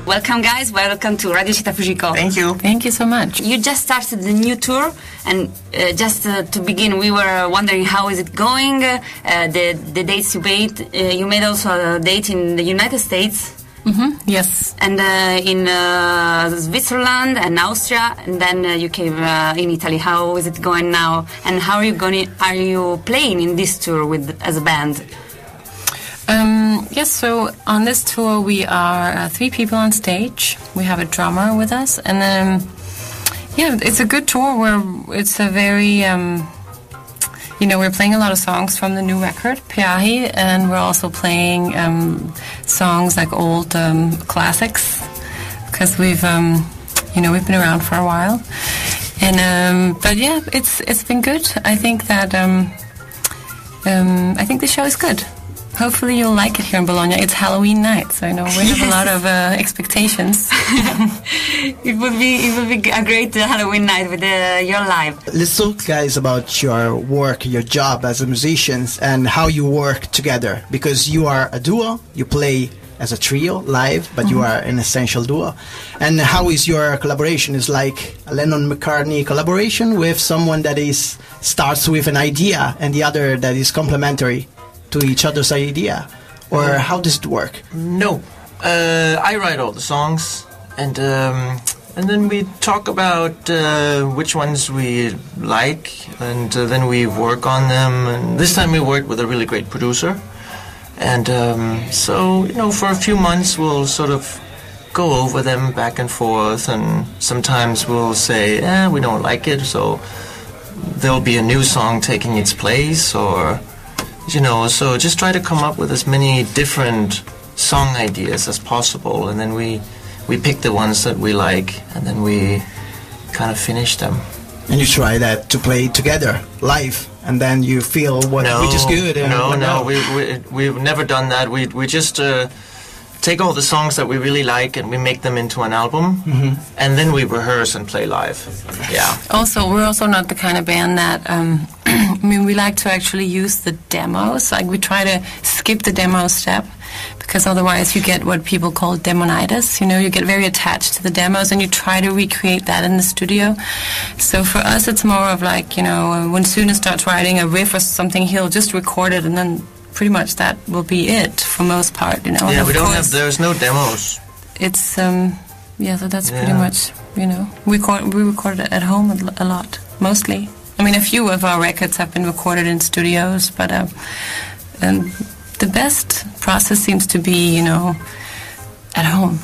Welcome, guys. Welcome to Radio Città Fujiko. Thank you. Thank you so much. You just started the new tour, and just to begin, we were wondering how is it going. The dates you made. You made also a date in the United States. Mm-hmm. Yes. And in Switzerland and Austria, and then you came in Italy. How is it going now? And how are you going? Are you playing in this tour as a band? Yes, so on this tour we are 3 people on stage. We have a drummer with us, and it's a good tour where it's a very, we're playing a lot of songs from the new record, Piahi, and we're also playing songs like old classics, because we've been around for a while. And but yeah, it's been good. I think that I think the show is good. Hopefully you'll like it here in Bologna. It's Halloween night, so I know we have a lot of expectations. It would be a great Halloween night with your live. Let's talk, guys, about your work, your job as a musician, and how you work together. Because you are a duo, you play as a trio live, but you are an essential duo. And how is your collaboration? Is like a Lennon-McCartney collaboration with someone that starts with an idea and the other that is complementary to each other's idea, or how does it work? No, I write all the songs, and then we talk about which ones we like, and then we work on them. And this time we worked with a really great producer, and so for a few months we'll sort of go over them back and forth, and sometimes we'll say, we don't like it, so there'll be a new song taking its place, or so just try to come up with as many different song ideas as possible, and then we pick the ones that we like, and then we kind of finish them. And you try that to play together live, and then you feel which is good. And no, we've never done that. We just take all the songs that we really like and we make them into an album, and then we rehearse and play live. Yeah. Also, we're also not the kind of band that we like to actually use the demos. Like, we try to skip the demo step, because otherwise you get what people call demonitis. You get very attached to the demos and you try to recreate that in the studio. So for us it's more of like, when Sune starts writing a riff or something, he'll just record it, and then pretty much that will be it for most part. Yeah, there's no demos. It's so that's pretty much, we record it at home a lot, mostly. I mean, a few of our records have been recorded in studios, but the best process seems to be, at home.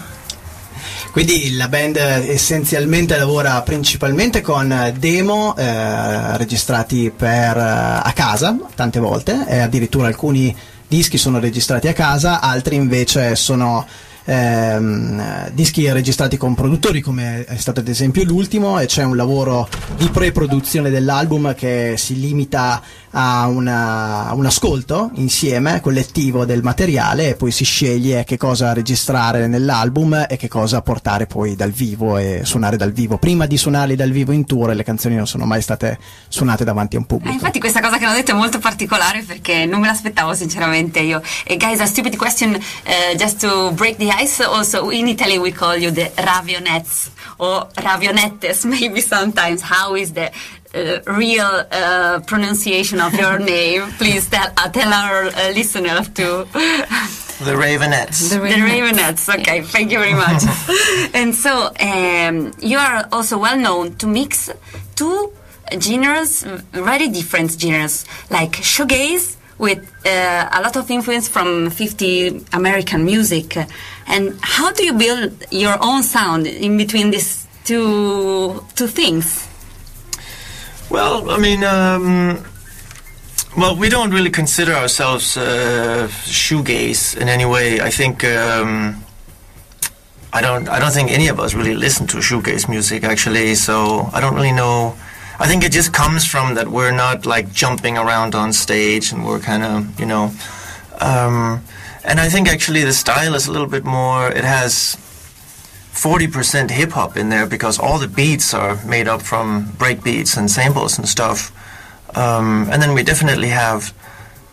Quindi la band essenzialmente lavora principalmente con demo registrati a casa, tante volte, e addirittura alcuni dischi sono registrati a casa, altri invece sono dischi registrati con produttori, come è stato ad esempio l'ultimo, e c'è un lavoro di pre-produzione dell'album che si limita a un ascolto insieme collettivo del materiale, e poi si sceglie che cosa registrare nell'album e che cosa portare poi dal vivo e suonare dal vivo. Prima di suonarli dal vivo in tour, le canzoni non sono mai state suonate davanti a un pubblico. Infatti questa cosa che hanno detto è molto particolare, perché non me l'aspettavo sinceramente io. Guys, a stupid question, just to break the ice. Also in Italy we call you the Ravonettes or Ravonettes maybe sometimes. How is the real pronunciation of your name? Please tell our listeners to. The Ravonettes. The Ravonettes. Okay, thank you very much. And so you are also well known to mix two genres, very different genres, like shoegaze with a lot of influence from 50 American music. And how do you build your own sound in between these two things? Well, I mean, we don't really consider ourselves shoegaze in any way. I think I don't think any of us really listen to shoegaze music, actually. So I don't really know. I think it just comes from that we're not like jumping around on stage, and we're kind of, and I think actually the style is a little bit more, it has 40% hip-hop in there, because all the beats are made up from break beats and samples and stuff. And then we definitely have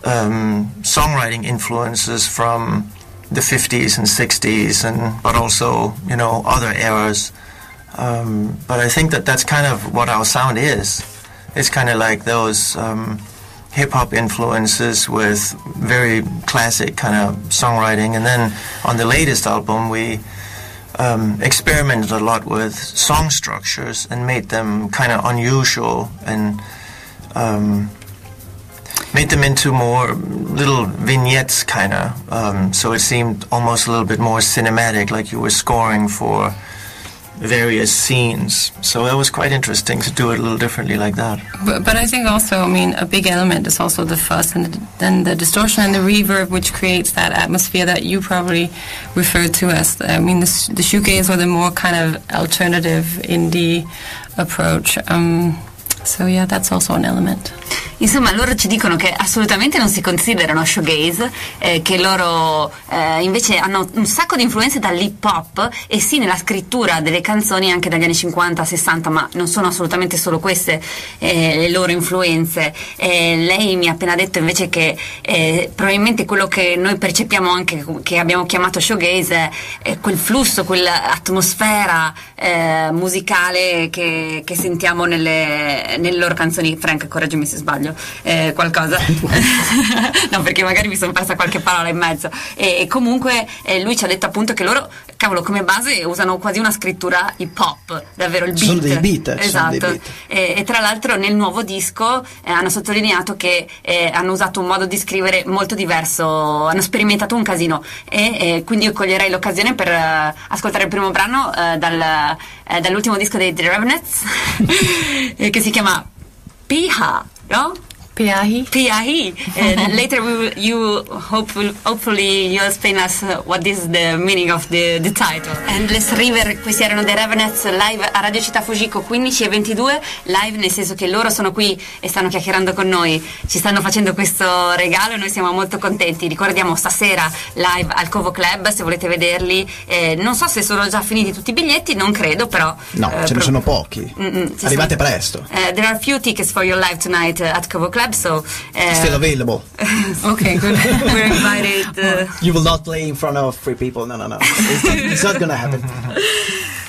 songwriting influences from the 50s and 60s, but also, other eras. But I think that's kind of what our sound is. It's kind of like those hip-hop influences with very classic kind of songwriting. And then on the latest album, we experimented a lot with song structures and made them kind of unusual and made them into more little vignettes kind of. So it seemed almost a little bit more cinematic, like you were scoring for various scenes. So that was quite interesting to do it a little differently like that. But I think also, a big element is also the fuzz and then the distortion and the reverb, which creates that atmosphere that you probably referred to as, the shoegaze or the more kind of alternative indie approach. So yeah, that's also an element. Insomma, loro ci dicono che assolutamente non si considerano shoegaze, che loro invece hanno un sacco di influenze dall'hip hop e sì, nella scrittura delle canzoni anche dagli anni 50, 60, ma non sono assolutamente solo queste le loro influenze. Lei mi ha appena detto invece che probabilmente quello che noi percepiamo anche, che abbiamo chiamato shoegaze, è quel flusso, quell'atmosfera musicale che sentiamo nelle loro canzoni. Frank, correggimi se sbaglio. Qualcosa no, perché magari mi sono persa qualche parola in mezzo e comunque lui ci ha detto appunto che loro, cavolo, come base usano quasi una scrittura hip hop, davvero il beat. Sono dei beat, esatto. E tra l'altro nel nuovo disco hanno sottolineato che hanno usato un modo di scrivere molto diverso, hanno sperimentato un casino e quindi io coglierei l'occasione per ascoltare il primo brano dall'ultimo disco dei The Ravonettes che si chiama Piha, no? Piahi. And later hopefully you explain us what is the meaning of the title. Endless River, questi erano The Ravonettes live a Radio Città Fujiko 15 e 22, live nel senso che loro sono qui e stanno chiacchierando con noi, ci stanno facendo questo regalo e noi siamo molto contenti. Ricordiamo stasera live al Covo Club, se volete vederli, non so se sono già finiti tutti i biglietti, non credo, però no, ce ne sono pochi. Arrivate presto. There are few tickets for your live tonight at Covo Club. So still available. Okay, good. We're invited. You will not play in front of 3 people. No. It's not gonna happen.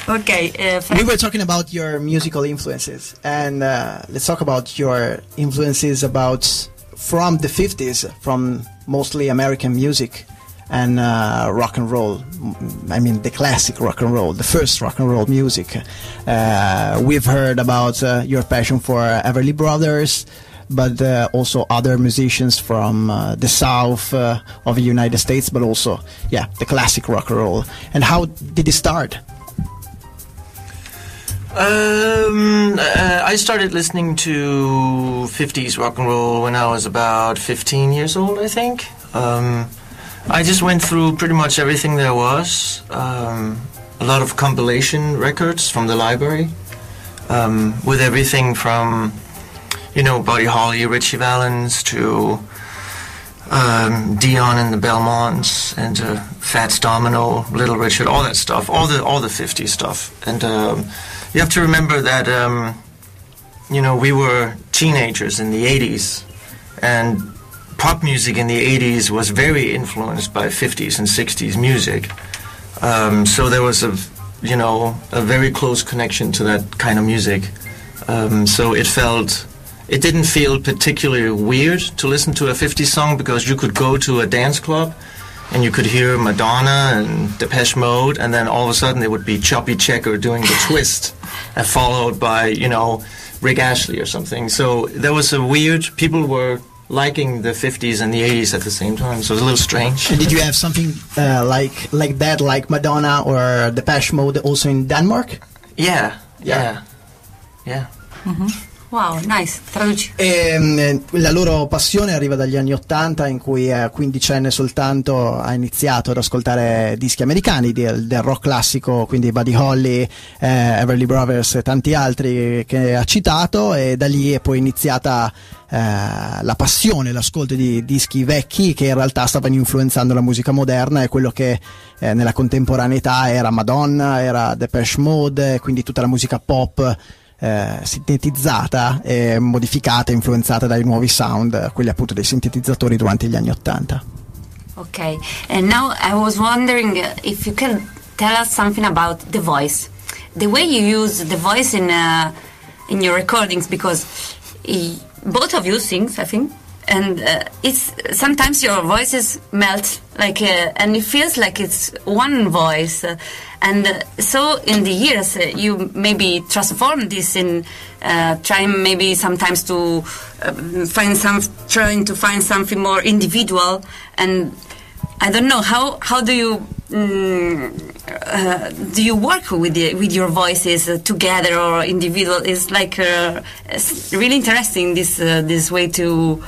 Okay. We were talking about your musical influences, and let's talk about your influences from the 50s, from mostly American music and rock and roll. The classic rock and roll, the first rock and roll music. We've heard about your passion for Everly Brothers, but also other musicians from the south of the United States, but also, the classic rock and roll. And how did it start? I started listening to 50s rock and roll when I was about 15 years old, I think. I just went through pretty much everything there was. A lot of compilation records from the library, with everything from Buddy Holly, Richie Valens, to Dion and the Belmonts, and Fats Domino, Little Richard, all that stuff, all the 50s stuff. And you have to remember that we were teenagers in the 80s, and pop music in the 80s was very influenced by 50s and 60s music. So there was a very close connection to that kind of music. So it didn't feel particularly weird to listen to a 50s song, because you could go to a dance club and you could hear Madonna and Depeche Mode, and then all of a sudden it would be Choppy Checker doing the twist, followed by, Rick Astley or something. So there was people were liking the 50s and the 80s at the same time, so it was a little strange. And did you have something like that, like Madonna or Depeche Mode, also in Denmark? Yeah. Mm-hmm. Wow, nice, traduci. La loro passione arriva dagli anni 80, in cui 15enne soltanto ha iniziato ad ascoltare dischi americani del rock classico, quindi Buddy Holly, Everly Brothers e tanti altri che ha citato, e da lì è poi iniziata la passione, l'ascolto di dischi vecchi che in realtà stavano influenzando la musica moderna, e quello che nella contemporaneità era Madonna, era Depeche Mode, quindi tutta la musica pop sintetizzata e modificata, influenzata dai nuovi sound, quelli appunto dei sintetizzatori durante gli anni 80. Okay, and now I was wondering if you can tell us something about the voice, the way you use the voice in your recordings, because both of you sings, I think, and it's sometimes your voices melt and it feels like it's one voice, and so in the years you maybe transform this in trying maybe sometimes to trying to find something more individual. And I don't know how do you work with your voices together or individual? It's like it's really interesting this way to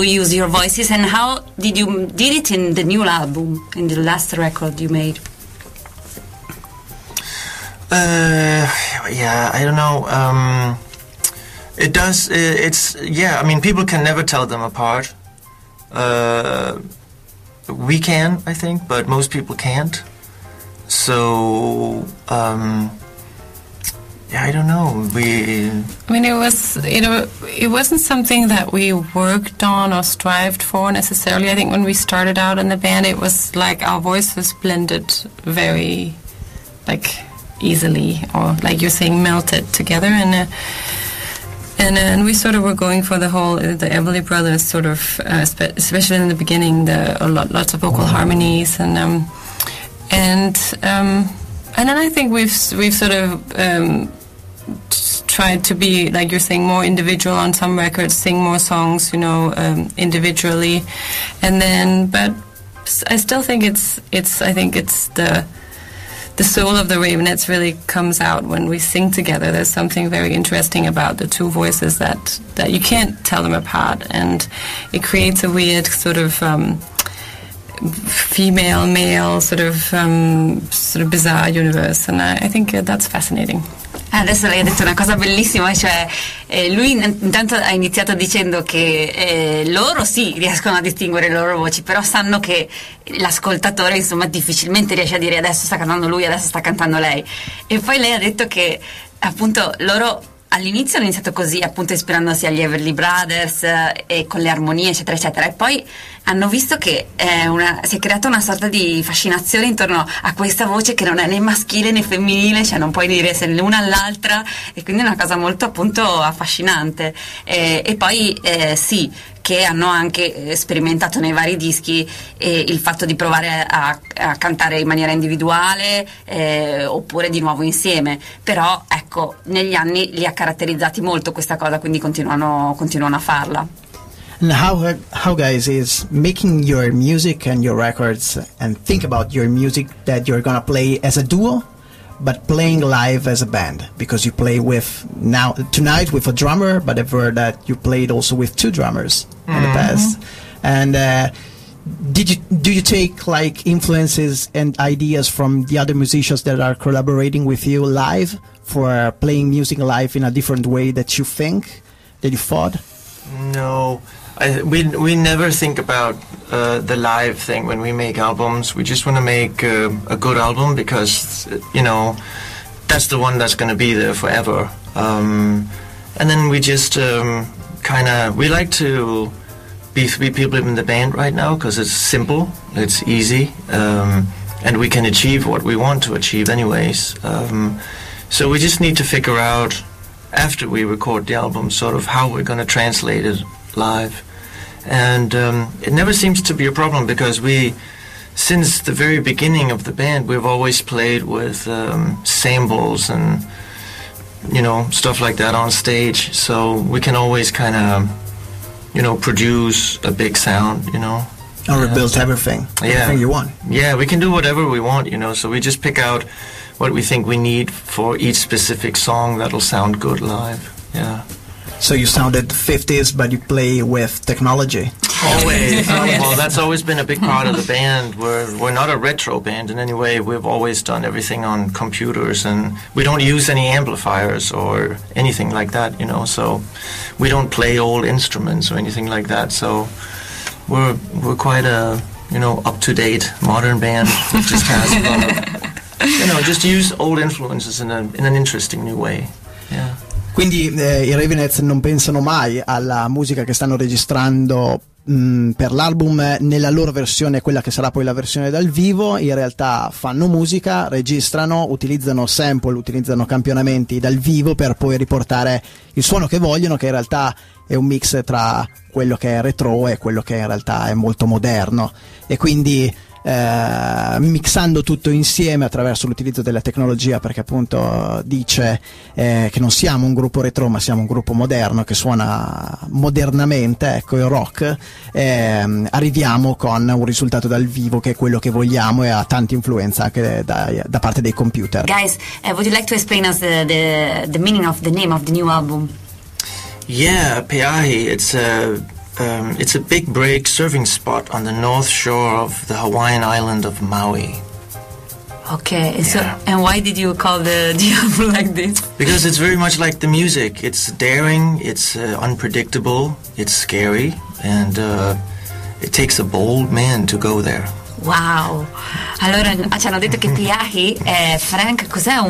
use your voices. And how did it in the new album, in the last record you made? Yeah, I don't know. It does. It's yeah. I mean, people can never tell them apart. We can, I think, but most people can't. So yeah, I don't know. I mean, it wasn't something that we worked on or strived for necessarily. I think when we started out in the band, it was like our voices blended very, easily, or like you're saying, melted together, and we sort of were going for the whole the Everly Brothers sort of, especially in the beginning, lots of vocal harmonies, and then I think we've sort of tried to be, like you're saying, more individual on some records, sing more songs, individually, and then, but I still think it's the soul of the Ravonettes really comes out when we sing together. There's something very interesting about the two voices that you can't tell them apart, and it creates a weird sort of female, male sort of bizarre universe, and I think that's fascinating. Adesso lei ha detto una cosa bellissima, cioè lui intanto ha iniziato dicendo che loro sì riescono a distinguere le loro voci, però sanno che l'ascoltatore insomma difficilmente riesce a dire adesso sta cantando lui, adesso sta cantando lei. E poi lei ha detto che appunto loro all'inizio hanno iniziato così, appunto ispirandosi agli Everly Brothers e con le armonie eccetera eccetera, e poi hanno visto che si è creata una sorta di fascinazione intorno a questa voce che non è né maschile né femminile, cioè non puoi dire se l'una all'altra, e quindi è una cosa molto appunto affascinante, e poi sì, che hanno anche sperimentato nei vari dischi il fatto di provare a cantare in maniera individuale oppure di nuovo insieme, però ecco negli anni li ha caratterizzati molto questa cosa, quindi continuano a farla. And how guys is making your music and your records and think about your music that you're gonna play as a duo, but playing live as a band, because you play tonight with a drummer, but I've heard that you played also with two drummers in the past. And do you take like influences and ideas from the other musicians that are collaborating with you live for playing music live in a different way that you thought? No. We never think about the live thing when we make albums. We just want to make a good album because, that's the one that's going to be there forever. And then we just we like to be three people in the band right now because it's simple, it's easy, and we can achieve what we want to achieve anyways. So we just need to figure out, after we record the album, sort of how we're going to translate it live. And it never seems to be a problem because since the very beginning of the band, we've always played with samples and, stuff like that on stage. So we can always kind of, produce a big sound, Or rebuild everything you want. Yeah, we can do whatever we want, so we just pick out what we think we need for each specific song that'll sound good live, yeah. So you sounded 50s, but you play with technology. Always. Well, that's always been a big part of the band. We're not a retro band in any way. We've always done everything on computers, and we don't use any amplifiers or anything like that, so we don't play old instruments or anything like that. So we're quite a, up-to-date modern band. It just has, just use old influences in an interesting new way. Yeah. Quindi i Ravonettes non pensano mai alla musica che stanno registrando per l'album nella loro versione, quella che sarà poi la versione dal vivo, in realtà fanno musica, registrano, utilizzano sample, utilizzano campionamenti dal vivo per poi riportare il suono che vogliono, che in realtà è un mix tra quello che è retro e quello che in realtà è molto moderno, e quindi mixando tutto insieme attraverso l'utilizzo della tecnologia, perché appunto dice che non siamo un gruppo retro ma siamo un gruppo moderno che suona modernamente, ecco, il rock, arriviamo con un risultato dal vivo che è quello che vogliamo e ha tanta influenza anche da parte dei computer. Guys, would you like to explain us the meaning of the name of the new album? Yeah, Peahi, it's a big break surfing spot on the north shore of the Hawaiian island of Maui. Okay, so and why did you call the album like this? Because it's very much like the music. It's daring, it's unpredictable, it's scary, and it takes a bold man to go there. Wow! Allora ci hanno detto che Peahi è, Frank, cos'è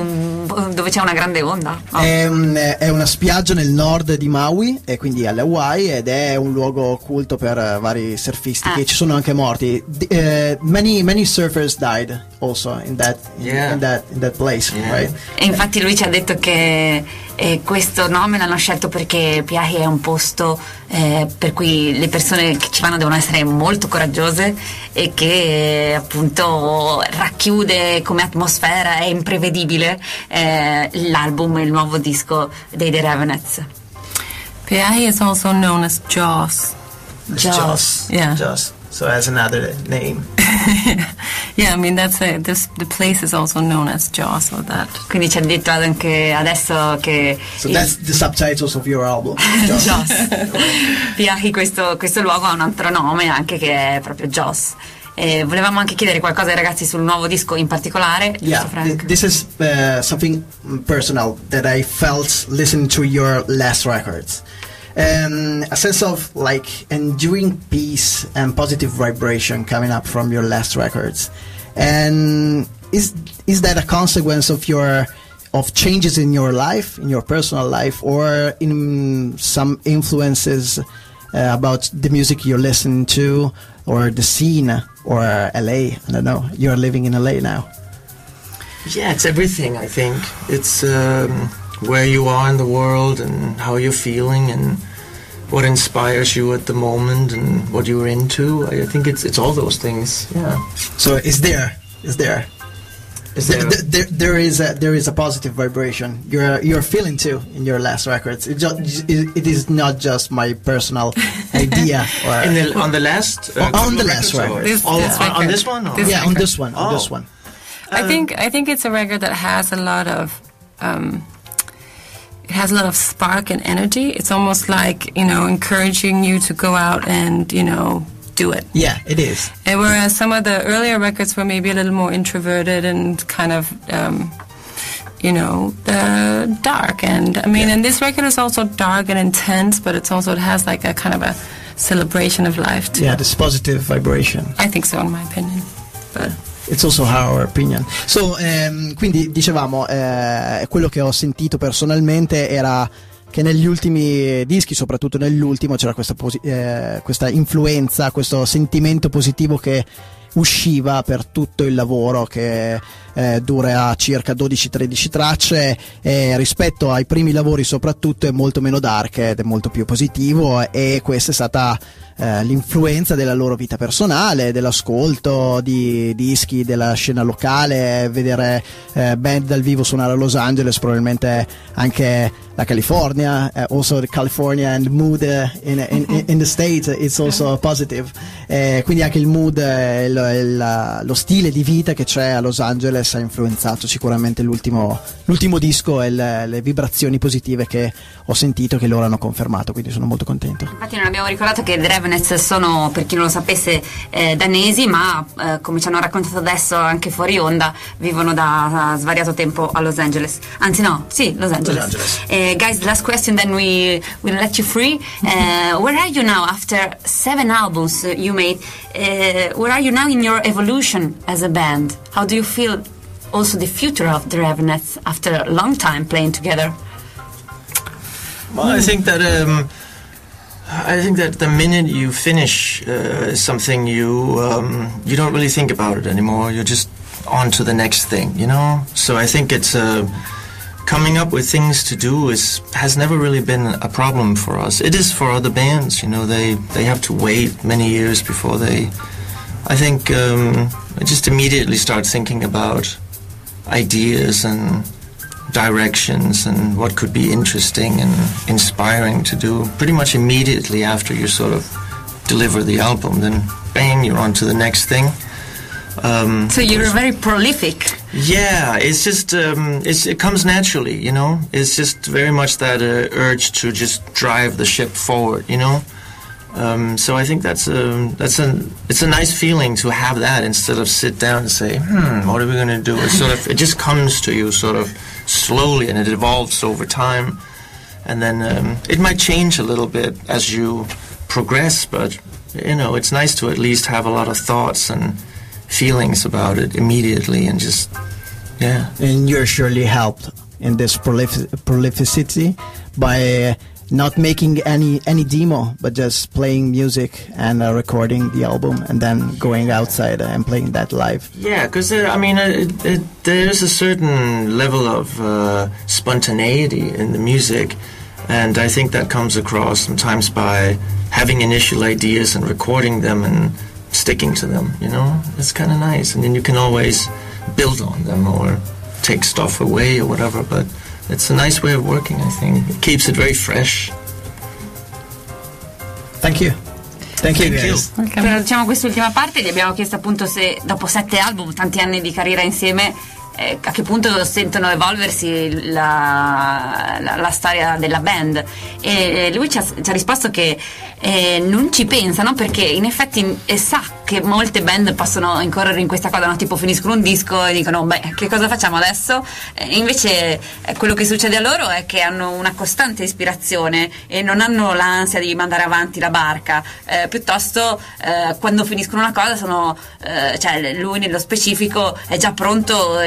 dove c'è una grande onda? Oh. È una spiaggia nel nord di Maui, e quindi alle Hawaii, ed è un luogo occulto per vari surfisti che ci sono anche morti. Many surfers died also in that place, right? E infatti lui ci ha detto che questo nome l'hanno scelto perché Peahi è un posto per cui le persone che ci vanno devono essere molto coraggiose, e che appunto racchiude come atmosfera, è imprevedibile l'album, il nuovo disco dei The Ravonettes. Peahi is also known as Jaws. Jaws. Yeah. Jaws. So as another name. Yeah, I mean the place is also known as Jaws, or that. Quindi ci ha detto anche adesso che So that's the subtitles of your album. Jaws. Peahi, questo luogo ha un altro nome anche, che è proprio Jaws. Volevamo anche chiedere qualcosa ai ragazzi sul nuovo disco in particolare. Yeah, this is something personal that I felt listening to your last records. A sense of like enduring peace and positive vibration coming up from your last records. And is that a consequence of changes in your life, in your personal life, or in some influences about the music you're listening to, or the scene, or LA? I don't know. You're living in LA now. Yeah, it's everything, I think. It's where you are in the world and how you're feeling and what inspires you at the moment and what you're into. I think it's all those things. Yeah. So there is a positive vibration you're feeling too in your last records. It is not just my personal idea. Or on the last on the last record. On this one? Or? On this one. On this one. I think it's a record that has a lot of it has a lot of spark and energy. It's almost like, encouraging you to go out and, do it. Yeah, it is. And whereas some of the earlier records were maybe a little more introverted and kind of, dark. And and this record is also dark and intense, but it has like a kind of a celebration of life too. Yeah, this positive vibration. I think so, in my opinion. But it's also our opinion. So, quindi dicevamo, quello che ho sentito personalmente era che negli ultimi dischi, soprattutto nell'ultimo, c'era questa influenza, questo sentimento positivo che usciva per tutto il lavoro, che dura circa 12-13 tracce, e rispetto ai primi lavori soprattutto è molto meno dark ed è molto più positivo, e questa è stata l'influenza della loro vita personale, dell'ascolto di dischi, della scena locale, vedere band dal vivo suonare a Los Angeles, probabilmente anche la California, also the California and mood in the States, it's also positive. Quindi anche il mood, lo stile di vita che c'è a Los Angeles ha influenzato sicuramente l'ultimo disco, e le vibrazioni positive che ho sentito, che loro hanno confermato, quindi sono molto contento. Infatti non abbiamo ricordato che The Ravonettes sono, per chi non lo sapesse, danesi, ma come ci hanno raccontato adesso anche fuori onda, vivono da svariato tempo a Los Angeles. Anzi no, sì, Los Angeles. Guys, last question, then we will let you free. Where are you now after 7 albums you made? Where are you now in your evolution as a band? How do you feel also the future of the Ravonettes after a long time playing together? Well, I think that I think that the minute you finish something, you don't really think about it anymore. You're just on to the next thing, you know? So I think it's coming up with things to do has never really been a problem for us. It is for other bands, you know. They have to wait many years before they... I think I just immediately start thinking about ideas and directions and what could be interesting and inspiring to do pretty much immediately after you sort of deliver the album. Then bang, you're on to the next thing. So you're very prolific. Yeah, it's just it comes naturally, you know. It's just very much that urge to just drive the ship forward, you know. So I think it's a nice feeling to have that instead of sit down and say, what are we going to do? It just comes to you sort of slowly, and it evolves over time, and then it might change a little bit as you progress, but you know, it's nice to at least have a lot of thoughts and feelings about it immediately, and just And you're surely helped in this prolificity by not making any demo, but just playing music and recording the album, and then going outside and playing that live. Yeah, because there's a certain level of spontaneity in the music, and I think that comes across sometimes by having initial ideas and recording them and sticking to them, you know. It's kind of nice, and then you can always build on them or take stuff away or whatever, but it's a nice way of working, I think. It keeps it very fresh. Thank you. Thank you, guys. Per, diciamo, quest'ultima parte gli abbiamo chiesto appunto se dopo 7 album, tanti anni di carriera insieme, a che punto sentono evolversi la storia della band, e lui ci ha risposto che non ci pensano, perché in effetti sa che molte band possono incorrere in questa cosa, no? Tipo finiscono un disco e dicono beh, che cosa facciamo adesso? Invece quello che succede a loro è che hanno una costante ispirazione e non hanno l'ansia di mandare avanti la barca, piuttosto quando finiscono una cosa sono cioè lui nello specifico è già pronto,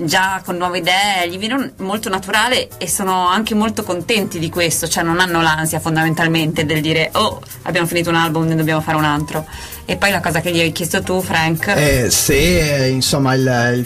già con nuove idee, gli viene molto naturale, e sono anche molto contenti di questo, cioè non hanno l'ansia fondamentalmente del dire oh, abbiamo finito un album, ne dobbiamo fare un altro. E poi la cosa che gli hai chiesto tu, Frank, se insomma il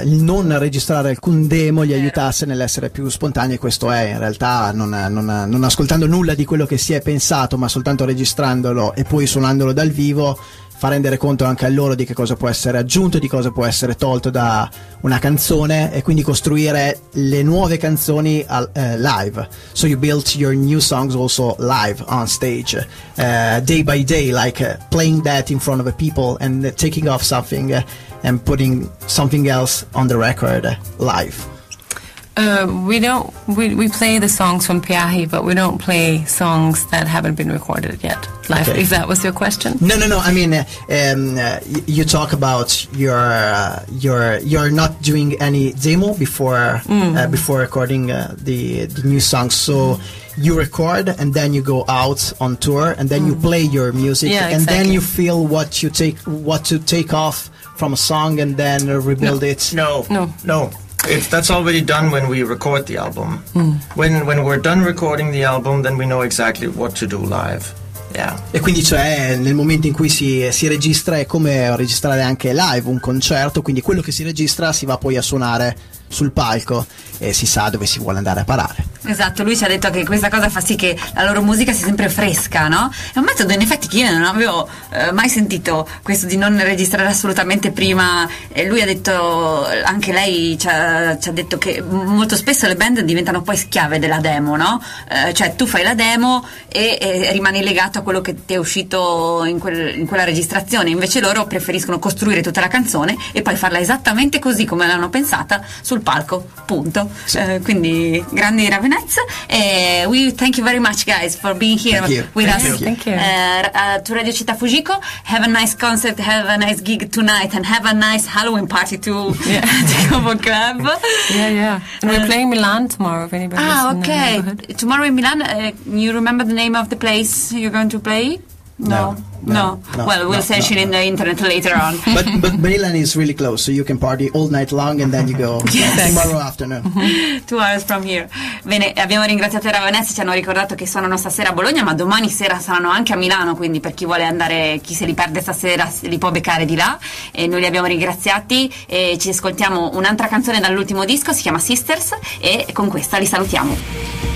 non registrare alcun demo gli aiutasse nell'essere più spontanei. Questo è in realtà non ascoltando nulla di quello che si è pensato, ma soltanto registrandolo e poi suonandolo dal vivo, fa rendere conto anche a loro di che cosa può essere aggiunto, di cosa può essere tolto da una canzone, e quindi costruire le nuove canzoni live. So you built your new songs also live on stage, day by day, like playing that in front of the people and taking off something and putting something else on the record live. We play the songs from Piahi, but we don't play songs that haven't been recorded yet live. Okay. If that was your question? No. I mean, you talk about you're not doing any demo before recording the new songs. So you record and then you go out on tour and then you play your music, and then you feel what to take off from a song and then rebuild it. No. That's already done when we record the album. When we're done recording the album, then we know exactly what to do live. Yeah. E quindi cioè nel momento in cui si registra è come registrare anche live un concerto, quindi quello che si registra si va poi a suonare sul palco e si sa dove si vuole andare a parare. Esatto, lui ci ha detto che questa cosa fa sì che la loro musica sia sempre fresca, no? È un metodo in effetti che io non avevo mai sentito, questo di non registrare assolutamente prima. Lui ha detto, anche lei ci ha detto che molto spesso le band diventano poi schiave della demo, no? Cioè tu fai la demo e rimani legato a quello che ti è uscito in quella registrazione, invece loro preferiscono costruire tutta la canzone e poi farla esattamente così come l'hanno pensata sul palco, punto. Quindi grandi Ravonettes. We thank you very much, guys, for being here with us. Thank you. To Radio Città Fujiko. Have a nice concert, have a nice gig tonight, and have a nice Halloween party to Takeover Club. Yeah. And we're playing Milan tomorrow, if anybody's in the neighborhood. Tomorrow in Milan, you remember the name of the place you're going to play? No. Well, we'll search it in the internet later on. But Milan is really close, so you can party all night long and then you go tomorrow afternoon. 2 hours from here. Bene, abbiamo ringraziato i Ravonettes, ci hanno ricordato che suonano stasera a Bologna, ma domani sera saranno anche a Milano, quindi per chi vuole andare, chi se li perde stasera li può beccare di là. E noi li abbiamo ringraziati e ci ascoltiamo un'altra canzone dall'ultimo disco, si chiama Sisters, e con questa li salutiamo.